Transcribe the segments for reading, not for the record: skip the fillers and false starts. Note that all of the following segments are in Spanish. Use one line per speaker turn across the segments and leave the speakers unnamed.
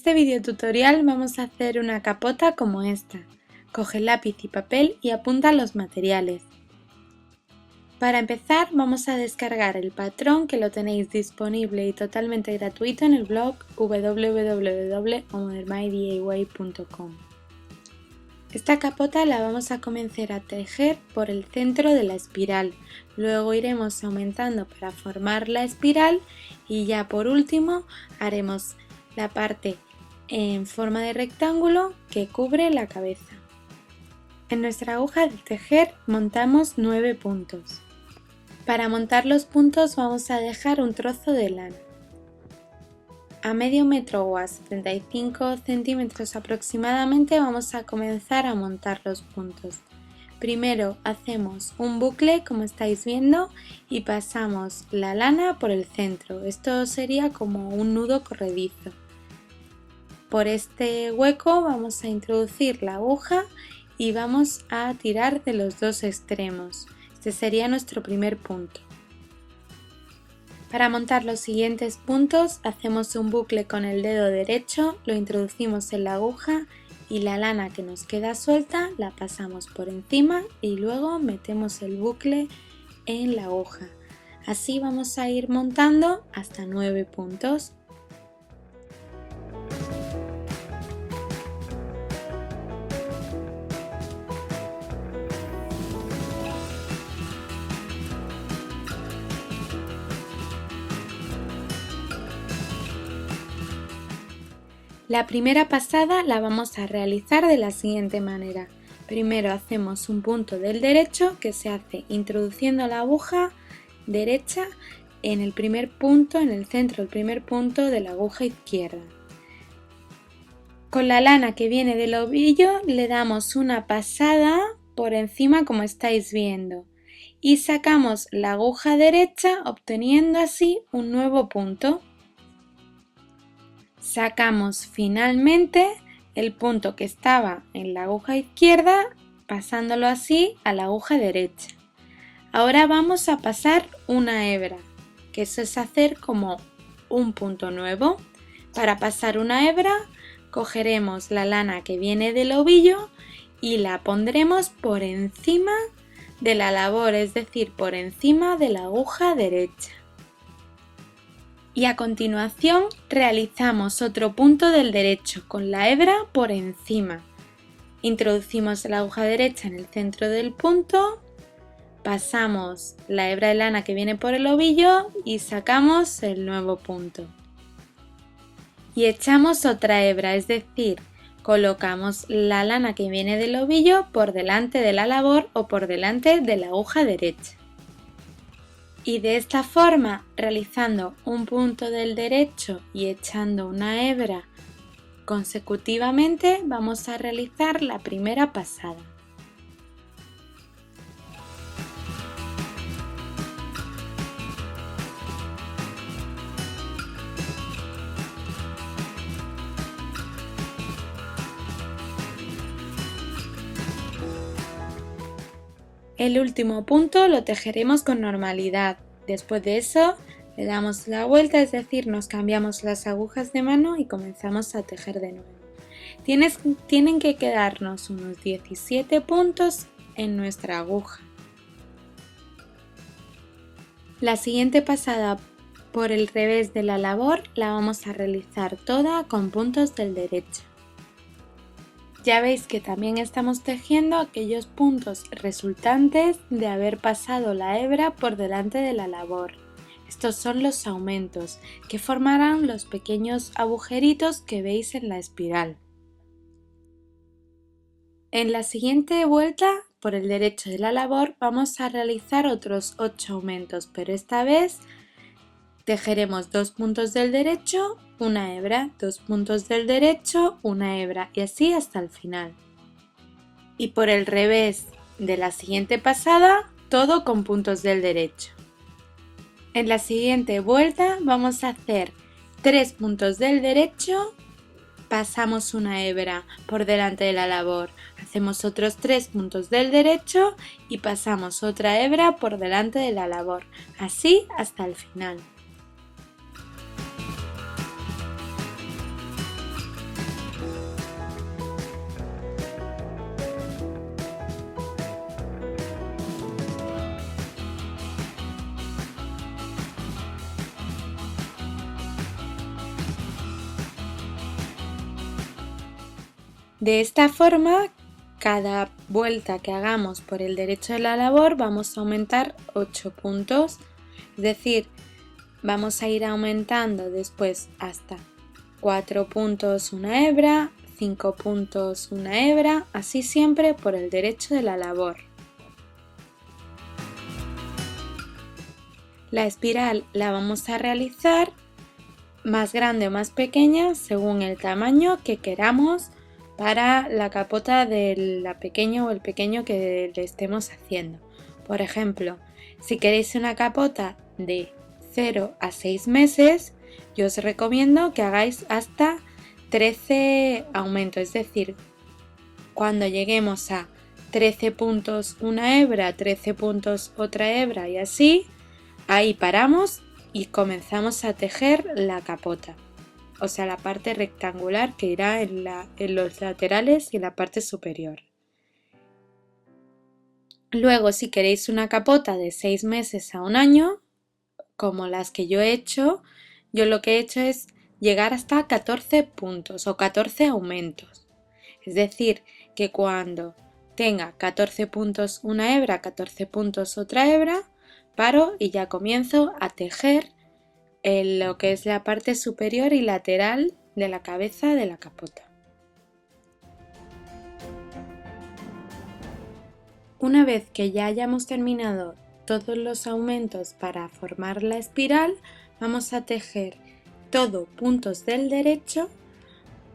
En este video tutorial vamos a hacer una capota como esta. Coge lápiz y papel y apunta los materiales. Para empezar vamos a descargar el patrón que lo tenéis disponible y totalmente gratuito en el blog www.omodernmydiy.com. Esta capota la vamos a comenzar a tejer por el centro de la espiral, luego iremos aumentando para formar la espiral y ya por último haremos la parte en forma de rectángulo que cubre la cabeza. En nuestra aguja de tejer montamos 9 puntos. Para montar los puntos vamos a dejar un trozo de lana. A medio metro o a 75 centímetros aproximadamente vamos a comenzar a montar los puntos. Primero hacemos un bucle como estáis viendo y pasamos la lana por el centro. Esto sería como un nudo corredizo. Por este hueco vamos a introducir la aguja y vamos a tirar de los dos extremos. Este sería nuestro primer punto. Para montar los siguientes puntos hacemos un bucle con el dedo derecho, lo introducimos en la aguja y la lana que nos queda suelta la pasamos por encima y luego metemos el bucle en la aguja. Así vamos a ir montando hasta 9 puntos. La primera pasada la vamos a realizar de la siguiente manera. Primero hacemos un punto del derecho que se hace introduciendo la aguja derecha en el primer punto, en el centro del primer punto de la aguja izquierda. Con la lana que viene del ovillo le damos una pasada por encima como estáis viendo y sacamos la aguja derecha obteniendo así un nuevo punto. Sacamos finalmente el punto que estaba en la aguja izquierda pasándolo así a la aguja derecha. Ahora vamos a pasar una hebra, que eso es hacer como un punto nuevo. Para pasar una hebra cogeremos la lana que viene del ovillo y la pondremos por encima de la labor, es decir, por encima de la aguja derecha. Y a continuación realizamos otro punto del derecho con la hebra por encima. Introducimos la aguja derecha en el centro del punto, pasamos la hebra de lana que viene por el ovillo y sacamos el nuevo punto. Y echamos otra hebra, es decir, colocamos la lana que viene del ovillo por delante de la labor o por delante de la aguja derecha. Y de esta forma, realizando un punto del derecho y echando una hebra consecutivamente, vamos a realizar la primera pasada. El último punto lo tejeremos con normalidad. Después de eso le damos la vuelta, es decir, nos cambiamos las agujas de mano y comenzamos a tejer de nuevo. Tienen que quedarnos unos 17 puntos en nuestra aguja. La siguiente pasada por el revés de la labor la vamos a realizar toda con puntos del derecho. Ya veis que también estamos tejiendo aquellos puntos resultantes de haber pasado la hebra por delante de la labor. Estos son los aumentos, que formarán los pequeños agujeritos que veis en la espiral. En la siguiente vuelta, por el derecho de la labor, vamos a realizar otros 8 aumentos, pero esta vez tejeremos 2 puntos del derecho, una hebra, 2 puntos del derecho, una hebra y así hasta el final. Y por el revés de la siguiente pasada, todo con puntos del derecho. En la siguiente vuelta vamos a hacer 3 puntos del derecho, pasamos una hebra por delante de la labor, hacemos otros 3 puntos del derecho y pasamos otra hebra por delante de la labor, así hasta el final. De esta forma, cada vuelta que hagamos por el derecho de la labor vamos a aumentar 8 puntos, es decir, vamos a ir aumentando después hasta 4 puntos una hebra, 5 puntos una hebra, así siempre por el derecho de la labor. La espiral la vamos a realizar más grande o más pequeña según el tamaño que queramos para la capota de la pequeña o el pequeño que le estemos haciendo. Por ejemplo, si queréis una capota de 0 a 6 meses, yo os recomiendo que hagáis hasta 13 aumentos, es decir, cuando lleguemos a 13 puntos una hebra, 13 puntos otra hebra y así, ahí paramos y comenzamos a tejer la capota, o sea la parte rectangular que irá en los laterales y en la parte superior. Luego, si queréis una capota de 6 meses a un año, como las que yo he hecho, yo lo que he hecho es llegar hasta 14 puntos o 14 aumentos. Es decir, que cuando tenga 14 puntos una hebra, 14 puntos otra hebra, paro y ya comienzo a tejer lo que es la parte superior y lateral de la cabeza de la capota. Una vez que ya hayamos terminado todos los aumentos para formar la espiral, vamos a tejer todo puntos del derecho,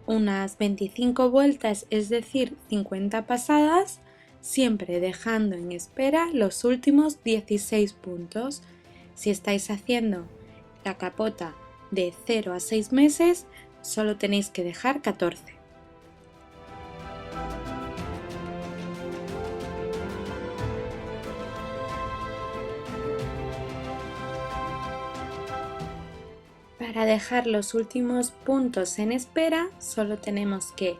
unas 25 vueltas, es decir, 50 pasadas, siempre dejando en espera los últimos 16 puntos. Si estáis haciendo la capota de 0 a 6 meses, solo tenéis que dejar 14. Para dejar los últimos puntos en espera, solo tenemos que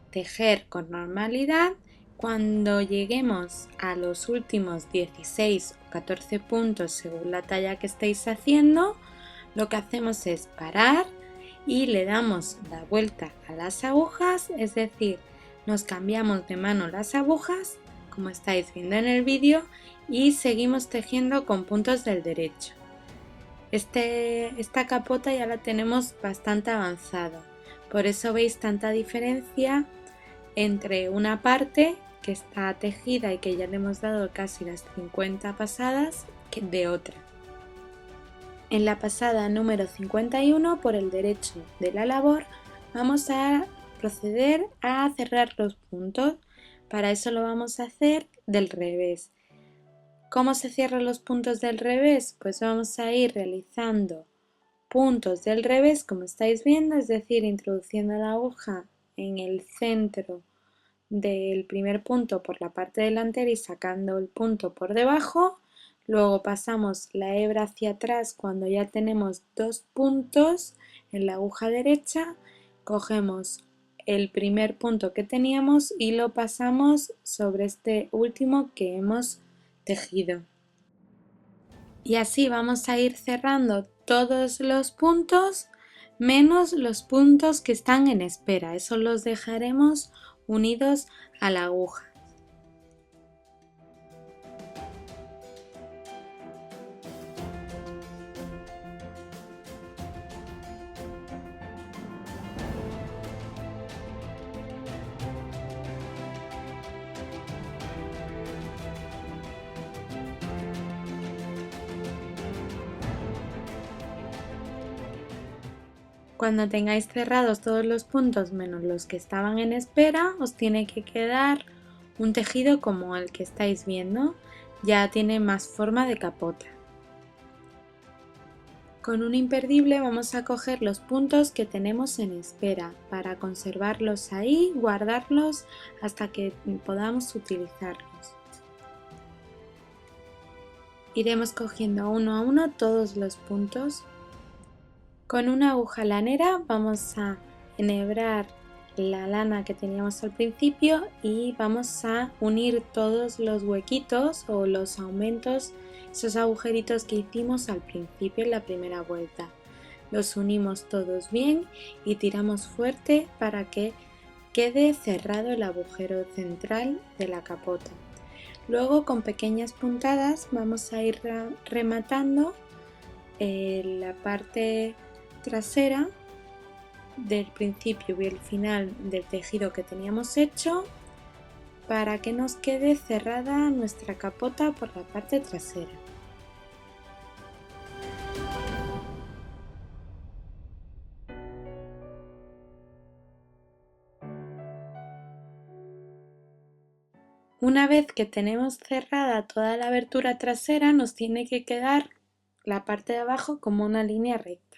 tejer con normalidad. Cuando lleguemos a los últimos 16 o 14 puntos según la talla que estéis haciendo, lo que hacemos es parar y le damos la vuelta a las agujas, es decir, nos cambiamos de mano las agujas, como estáis viendo en el vídeo, y seguimos tejiendo con puntos del derecho. Esta capota ya la tenemos bastante avanzado, por eso veis tanta diferencia entre una parte que está tejida y que ya le hemos dado casi las 50 pasadas que de otra. En la pasada número 51 por el derecho de la labor vamos a proceder a cerrar los puntos. Para eso lo vamos a hacer del revés. ¿Cómo se cierran los puntos del revés? Pues vamos a ir realizando puntos del revés como estáis viendo, es decir, introduciendo la aguja en el centro del primer punto por la parte delantera y sacando el punto por debajo. Luego pasamos la hebra hacia atrás cuando ya tenemos 2 puntos en la aguja derecha, cogemos el primer punto que teníamos y lo pasamos sobre este último que hemos tejido. Y así vamos a ir cerrando todos los puntos menos los puntos que están en espera, eso los dejaremos unidos a la aguja. Cuando tengáis cerrados todos los puntos menos los que estaban en espera, os tiene que quedar un tejido como el que estáis viendo, ya tiene más forma de capota. Con un imperdible vamos a coger los puntos que tenemos en espera para conservarlos ahí, guardarlos hasta que podamos utilizarlos. Iremos cogiendo uno a uno todos los puntos. Con una aguja lanera vamos a enhebrar la lana que teníamos al principio y vamos a unir todos los huequitos o los aumentos, esos agujeritos que hicimos al principio en la primera vuelta. Los unimos todos bien y tiramos fuerte para que quede cerrado el agujero central de la capota. Luego, con pequeñas puntadas, vamos a ir rematando la parte trasera del principio y el final del tejido que teníamos hecho para que nos quede cerrada nuestra capota por la parte trasera. Una vez que tenemos cerrada toda la abertura trasera, nos tiene que quedar la parte de abajo como una línea recta.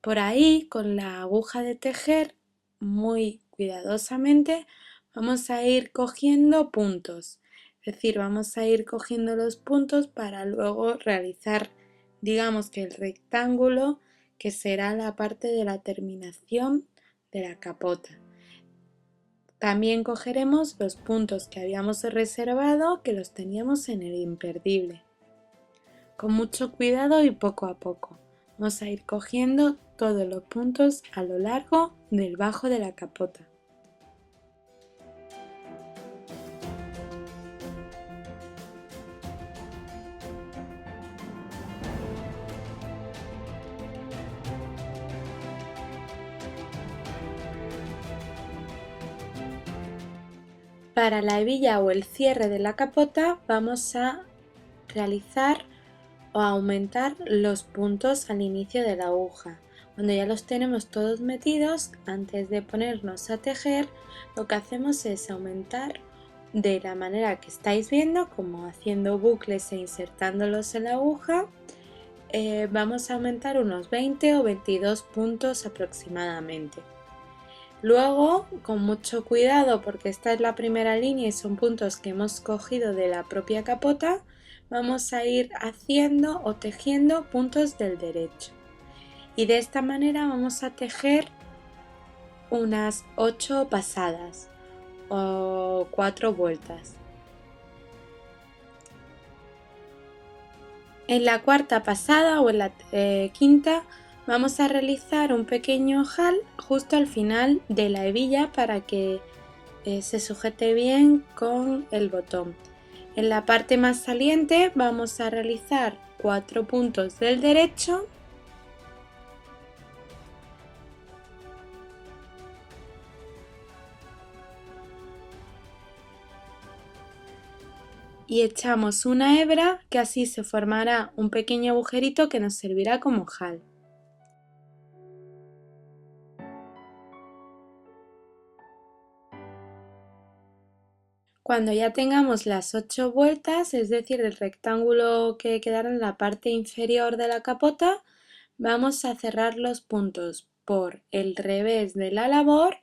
Por ahí, con la aguja de tejer, muy cuidadosamente, vamos a ir cogiendo puntos. Es decir, vamos a ir cogiendo los puntos para luego realizar, digamos que el rectángulo, que será la parte de la terminación de la capota. También cogeremos los puntos que habíamos reservado, que los teníamos en el imperdible. Con mucho cuidado y poco a poco. Vamos a ir cogiendo todos los puntos a lo largo del bajo de la capota. Para la hebilla o el cierre de la capota vamos a realizar o aumentar los puntos al inicio de la aguja. Cuando ya los tenemos todos metidos, antes de ponernos a tejer, lo que hacemos es aumentar de la manera que estáis viendo, como haciendo bucles e insertándolos en la aguja. Vamos a aumentar unos 20 o 22 puntos aproximadamente. Luego, con mucho cuidado, porque esta es la primera línea y son puntos que hemos cogido de la propia capota, vamos a ir haciendo o tejiendo puntos del derecho. Y de esta manera vamos a tejer unas 8 pasadas o 4 vueltas. En la cuarta pasada o en la quinta vamos a realizar un pequeño ojal justo al final de la hebilla para que se sujete bien con el botón. En la parte más saliente vamos a realizar 4 puntos del derecho y echamos una hebra, que así se formará un pequeño agujerito que nos servirá como ojal. Cuando ya tengamos las 8 vueltas, es decir, el rectángulo que quedará en la parte inferior de la capota, vamos a cerrar los puntos por el revés de la labor.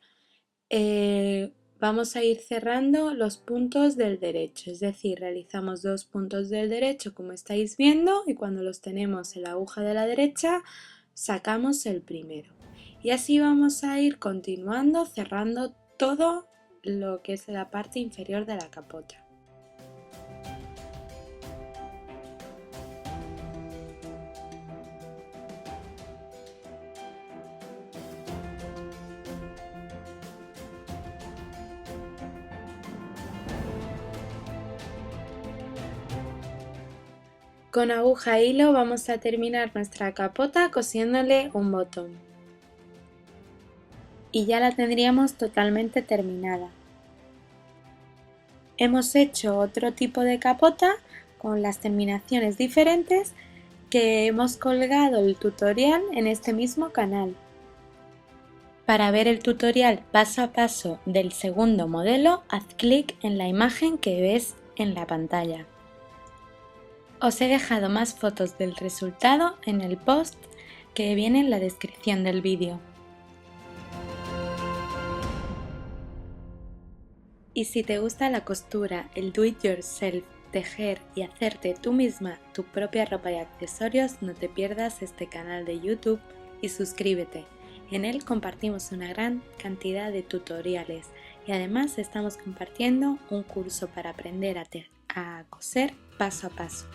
Vamos a ir cerrando los puntos del derecho, es decir, realizamos 2 puntos del derecho como estáis viendo y cuando los tenemos en la aguja de la derecha sacamos el primero. Y así vamos a ir continuando cerrando todo lo que es la parte inferior de la capota. Con aguja e hilo vamos a terminar nuestra capota cosiéndole un botón. Y ya la tendríamos totalmente terminada. Hemos hecho otro tipo de capota con las terminaciones diferentes que hemos colgado el tutorial en este mismo canal. Para ver el tutorial paso a paso del segundo modelo, haz clic en la imagen que ves en la pantalla. Os he dejado más fotos del resultado en el post que viene en la descripción del vídeo. Y si te gusta la costura, el do it yourself, tejer y hacerte tú misma tu propia ropa y accesorios, no te pierdas este canal de YouTube y suscríbete. En él compartimos una gran cantidad de tutoriales y además estamos compartiendo un curso para aprender a coser paso a paso.